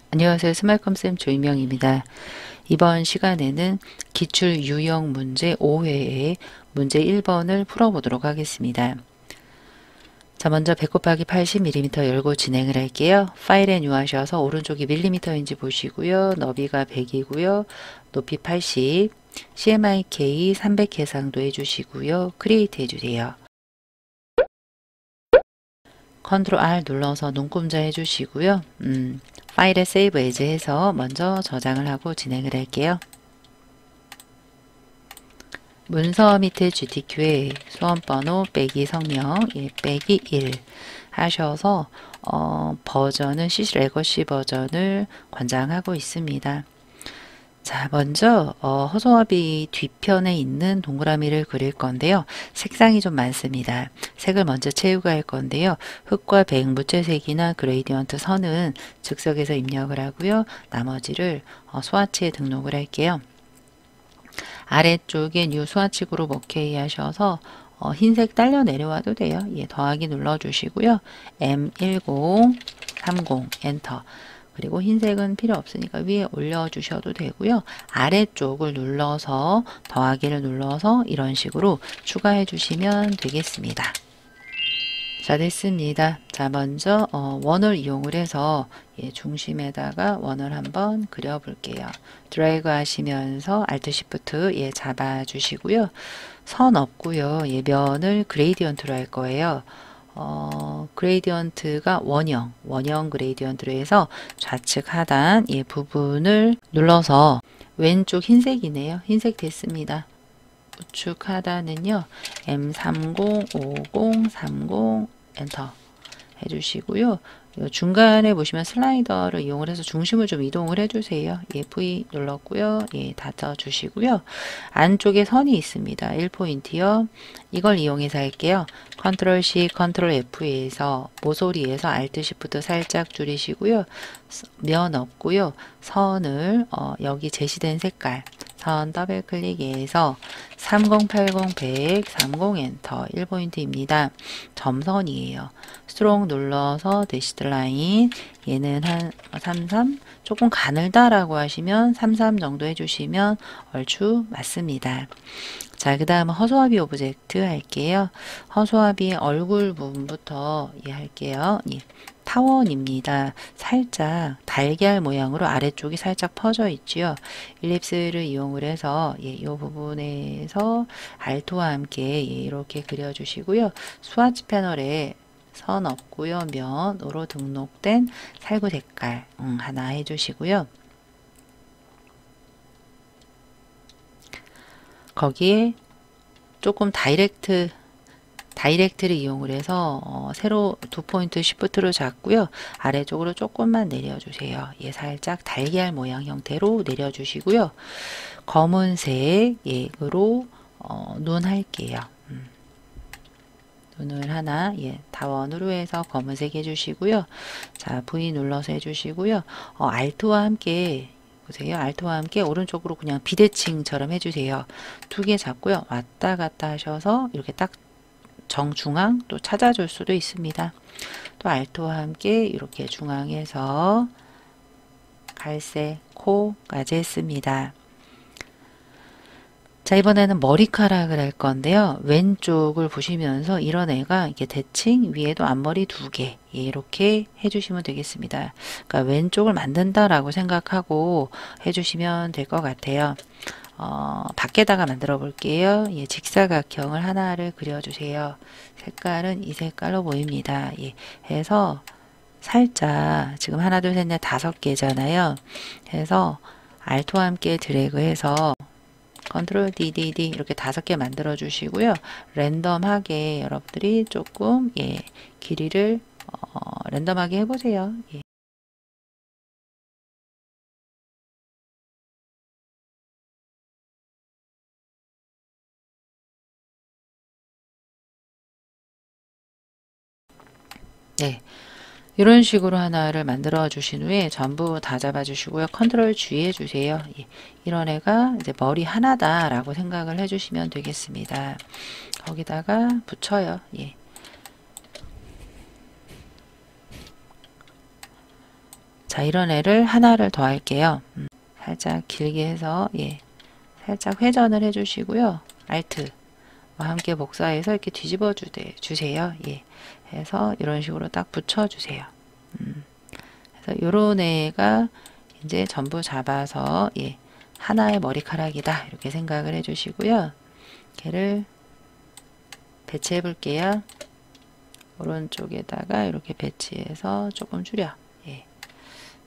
안녕하세요. 스말컴쌤 조인명입니다. 이번 시간에는 기출 유형 문제 5회의 문제 1번을 풀어보도록 하겠습니다. 자, 먼저 100 곱하기 80mm 열고 진행을 할게요. 파일에 뉴하셔서 오른쪽이 밀리미터인지 보시고요. 너비가 100이고요. 높이 80, CMYK 300 해상도 해주시고요. 크리에이트 해주세요. 컨트롤 R 눌러서 눈금자 해주시고요. 파일에 세이브 에즈 해서 먼저 저장을 하고 진행을 할게요. 문서 밑에 GTQ에 수험번호 빼기 성명 빼기 1 하셔서 버전은 CC 레거시 버전을 권장하고 있습니다. 자, 먼저 허수아비 뒤편에 있는 동그라미를 그릴 건데요. 색상이 좀 많습니다. 색을 먼저 채우고 할 건데요. 흑과 백, 무채색이나 그레이디언트 선은 즉석에서 입력을 하고요. 나머지를 스와치에 등록을 할게요. 아래쪽에 뉴 스와치 그룹 오케이 하셔서 흰색 딸려 내려와도 돼요. 더하기 눌러주시고요. M1030 엔터. 그리고 흰색은 필요 없으니까 위에 올려주셔도 되고요. 아래쪽을 눌러서 더하기를 눌러서 이런 식으로 추가해 주시면 되겠습니다. 자, 됐습니다. 자, 먼저 원을 이용을 해서 중심에다가 원을 한번 그려 볼게요. 드래그 하시면서 Alt Shift 잡아 주시고요. 선 없고요. 면을 그레이디언트로 할 거예요. 그레이디언트가 원형 그레이디언트로 해서 좌측 하단 부분을 눌러서 왼쪽 흰색이네요. 흰색 됐습니다. 우측 하단은요. M30, 50, 30 엔터 해주시고요. 중간에 보시면 슬라이더를 이용을 해서 중심을 좀 이동을 해주세요. V 눌렀고요. 닫아 주시고요. 안쪽에 선이 있습니다. 1포인트요. 이걸 이용해서 할게요. 컨트롤 C, 컨트롤 F에서 모서리에서 Alt Shift 살짝 줄이시고요. 면 없고요. 선을 여기 제시된 색깔 선 더블 클릭해서 3080 100 30 엔터 1포인트입니다. 점선이에요. 스트롱 눌러서 대시드 라인 얘는 한 33 조금 가늘다라고 하시면 33 정도 해주시면 얼추 맞습니다. 자, 그 다음은 허수아비 오브젝트 할게요. 허수아비의 얼굴 부분부터 할게요. 타원입니다. 살짝 달걀 모양으로 아래쪽이 살짝 퍼져 있지요. 일립스를 이용을 해서 이 부분에서 알토와 함께 이렇게 그려주시고요. 스와치 패널에 선 없고요. 면으로 등록된 살구 색깔 하나 해주시고요. 거기에 조금 다이렉트를 이용을 해서 세로 2포인트 시프트로 잡고요. 아래쪽으로 조금만 내려주세요. 살짝 달걀 모양 형태로 내려주시고요. 검은색으로 눈 할게요. 눈을 하나 다원으로 해서 검은색 해주시고요. 자, V 눌러서 해주시고요. Alt와 함께 보세요. Alt와 함께 오른쪽으로 그냥 비대칭처럼 해주세요. 두 개 잡고요. 왔다 갔다 하셔서 이렇게 딱 정중앙 또 찾아줄 수도 있습니다. 또 Alt와 함께 이렇게 중앙에서 갈색 코까지 했습니다. 자, 이번에는 머리카락을 할 건데요. 왼쪽을 보시면서 이런 애가 이렇게 대칭 위에도 앞머리 2개 이렇게 해주시면 되겠습니다. 그러니까 왼쪽을 만든다라고 생각하고 해주시면 될 것 같아요. 밖에다가 만들어 볼게요. 직사각형을 하나를 그려주세요. 색깔은 이 색깔로 보입니다. 해서 살짝 지금 하나, 둘, 셋, 넷, 5개잖아요. 해서 Alt와 함께 드래그해서 컨트롤 DDD 이렇게 5개 만들어 주시고요. 랜덤하게 여러분들이 조금 길이를 랜덤하게 해보세요. 네. 이런 식으로 하나를 만들어 주신 후에 전부 다 잡아 주시고요. 컨트롤 G 해주세요. 이런 애가 이제 머리 하나다 라고 생각을 해주시면 되겠습니다. 거기다가 붙여요. 자, 이런 애를 하나를 더 할게요. 살짝 길게 해서 살짝 회전을 해주시고요. Alt와 함께 복사해서 이렇게 뒤집어 주세요. 해서 이런 식으로 딱 붙여주세요. 그래서 요런 애가 이제 전부 잡아서 하나의 머리카락이다 이렇게 생각을 해주시고요. 걔를 배치해 볼게요. 오른쪽에다가 이렇게 배치해서 조금 줄여.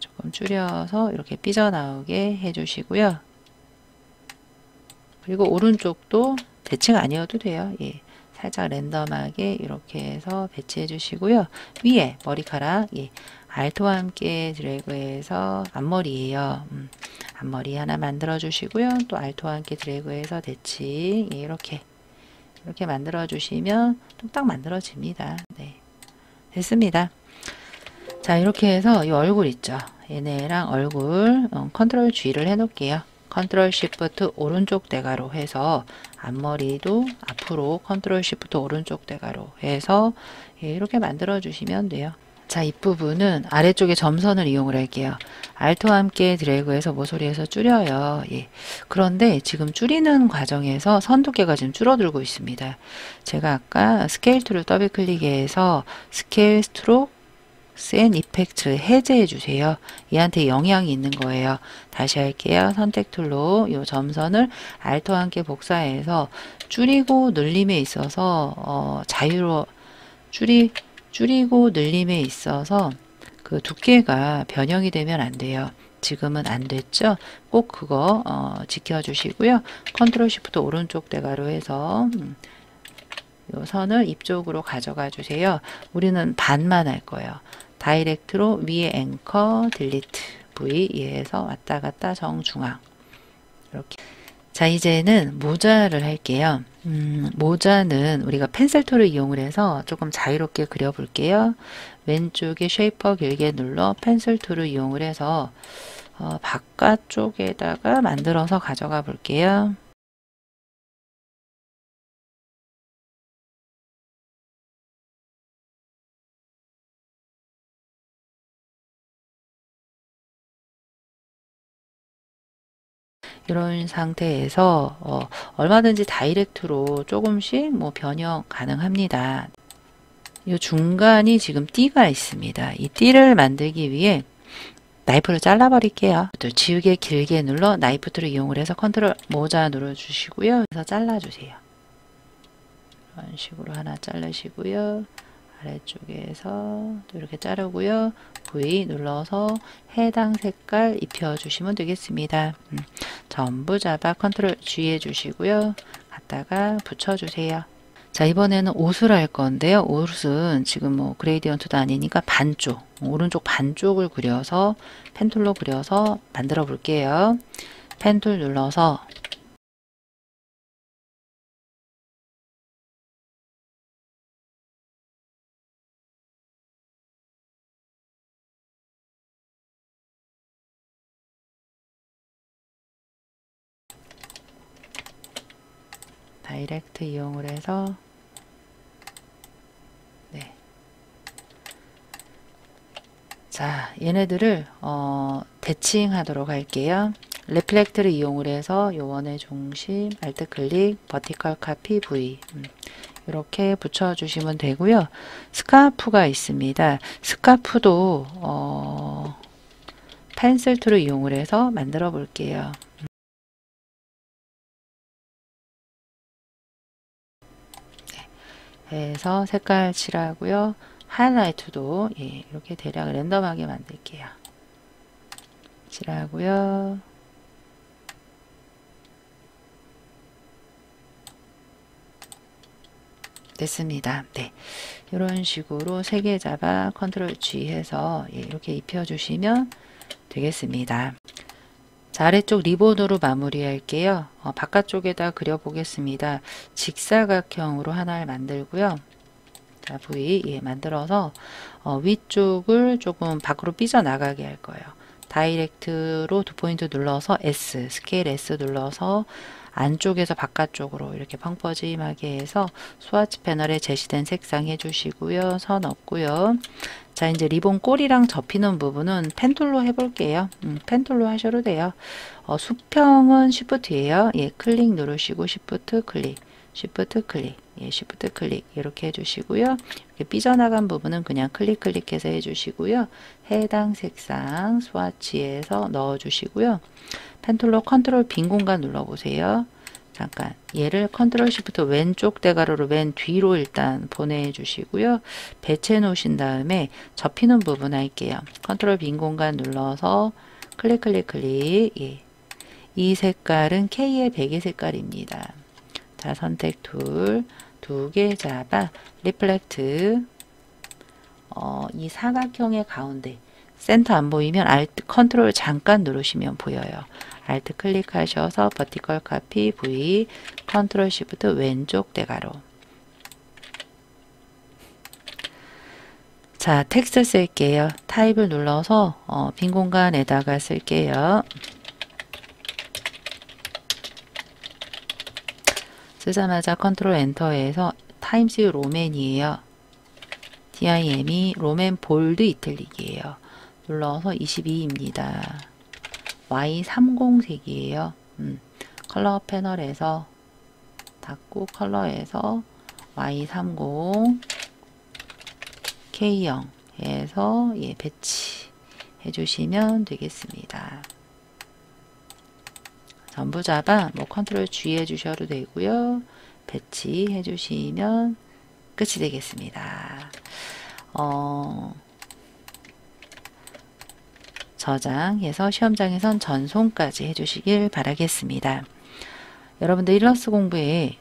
조금 줄여서 이렇게 삐져나오게 해주시고요. 그리고 오른쪽도 대칭 아니어도 돼요. 살짝 랜덤하게 이렇게 해서 배치해 주시고요. 위에 머리카락 Alt와 함께 드래그해서 앞머리예요. 앞머리 하나 만들어 주시고요. 또 Alt와 함께 드래그해서 대칭 이렇게 만들어 주시면 뚝딱 만들어집니다. 네, 됐습니다. 자, 이렇게 해서 이 얼굴 있죠. 얘네랑 얼굴 컨트롤 G를 해 놓을게요. 컨트롤 시프트 오른쪽 대가로 해서 앞머리도 앞으로 컨트롤 시프트 오른쪽 대가로 해서 이렇게 만들어 주시면 돼요. 자, 이 부분은 아래쪽에 점선을 이용을 할게요. Alt와 함께 드래그해서 모서리에서 줄여요. 그런데 지금 줄이는 과정에서 선 두께가 지금 줄어들고 있습니다. 제가 아까 스케일 툴을 더블 클릭해서 스케일 스트로크 앤 이펙트 해제해 주세요. 얘한테 영향이 있는 거예요. 다시 할게요. 선택 툴로 이 점선을 Alt와 함께 복사해서 줄이고 늘림에 있어서 줄이고 늘림에 있어서 그 두께가 변형이 되면 안 돼요. 지금은 안 됐죠? 꼭 그거 지켜주시고요. 컨트롤 시프트 오른쪽 대가로 해서 이 선을 입 쪽으로 가져가 주세요. 우리는 반만 할 거예요. 다이렉트로 위에 앵커 딜리트 V 에서 왔다 갔다 정중앙 이렇게. 자, 이제는 모자를 할게요. 모자는 우리가 펜슬 툴을 이용을 해서 조금 자유롭게 그려 볼게요. 왼쪽에 쉐이퍼 길게 눌러 펜슬 툴을 이용을 해서 바깥쪽에다가 만들어서 가져가 볼게요. 이런 상태에서 얼마든지 다이렉트로 조금씩 변형 가능합니다. 이 중간이 지금 띠가 있습니다. 이 띠를 만들기 위해 나이프를 잘라 버릴게요. 또 지우개 길게 눌러 나이프 툴을 이용을 해서 컨트롤 모자 눌러 주시고요. 그래서 잘라 주세요. 이런 식으로 하나 자르시고요. 아래쪽에서 또 이렇게 자르고요. V 눌러서 해당 색깔 입혀주시면 되겠습니다. 전부 잡아 컨트롤 G 해주시고요. 갖다가 붙여주세요. 자, 이번에는 옷을 할 건데요. 옷은 지금 그레이디언트도 아니니까 반쪽, 오른쪽 반쪽을 그려서 펜툴로 그려서 만들어 볼게요. 펜툴 눌러서 다이렉트 이용을 해서 자, 얘네들을 대칭하도록 할게요. 리플렉트를 이용을 해서 요원의 중심, 알트 클릭, 버티컬 카피 V 이렇게 붙여주시면 되고요. 스카프가 있습니다. 스카프도 펜슬 툴을 이용을 해서 만들어 볼게요. 해서 색깔 칠하고요. 하이라이트도 이렇게 대략 랜덤하게 만들게요. 칠하고요. 됐습니다. 네, 이런 식으로 3개 잡아 컨트롤 G 해서 이렇게 입혀주시면 되겠습니다. 자, 아래쪽 리본으로 마무리 할게요. 바깥쪽에다 그려보겠습니다. 직사각형으로 하나를 만들고요. 자, V 만들어서 위쪽을 조금 밖으로 삐져나가게 할 거예요. 다이렉트로 두 포인트 눌러서 S, 스케일 S 눌러서 안쪽에서 바깥쪽으로 이렇게 펑퍼짐하게 해서 스와치 패널에 제시된 색상 해주시고요. 선 없고요. 자, 이제 리본 꼬리랑 접히는 부분은 펜툴로 해볼게요. 펜툴로 하셔도 돼요. 수평은 쉬프트예요. 예, 클릭 누르시고 쉬프트 클릭, 쉬프트 클릭, 예, 쉬프트 클릭 이렇게 해주시고요. 이렇게 삐져나간 부분은 그냥 클릭해서 해주시고요. 해당 색상 스와치에서 넣어주시고요. 펜툴로 컨트롤 빈 공간 눌러보세요. 잠깐 얘를 컨트롤 시프트 왼쪽 대가로로 맨 뒤로 일단 보내주시고요. 배치해 놓으신 다음에 접히는 부분 할게요. 컨트롤 빈 공간 눌러서 클릭 예. 이 색깔은 K의 베개 색깔입니다. 자, 선택 툴 두 개 잡아 리플렉트 이 사각형의 가운데 센터 안 보이면 Alt 컨트롤 잠깐 누르시면 보여요. Alt 클릭하셔서 버티컬 카피 V 컨트롤 시프트 왼쪽 대가로. 자, 텍스트 쓸게요. 타입을 눌러서 빈 공간에다가 쓸게요. 쓰자마자 컨트롤 엔터에서 타임스 로맨이에요. DIM이 로맨 볼드 이틀릭이에요. 눌러서 22입니다. Y30색이에요. 컬러 패널에서 닫고 컬러에서 Y30 K0 해서 예, 배치 해주시면 되겠습니다. 전부 잡아 뭐 컨트롤 G 해주셔도 되고요. 배치 해주시면 끝이 되겠습니다. 저장해서 시험장에선 전송까지 해주시길 바라겠습니다. 여러분들 일러스트 공부에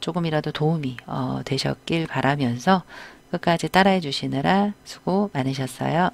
조금이라도 도움이 되셨길 바라면서 끝까지 따라해 주시느라 수고 많으셨어요.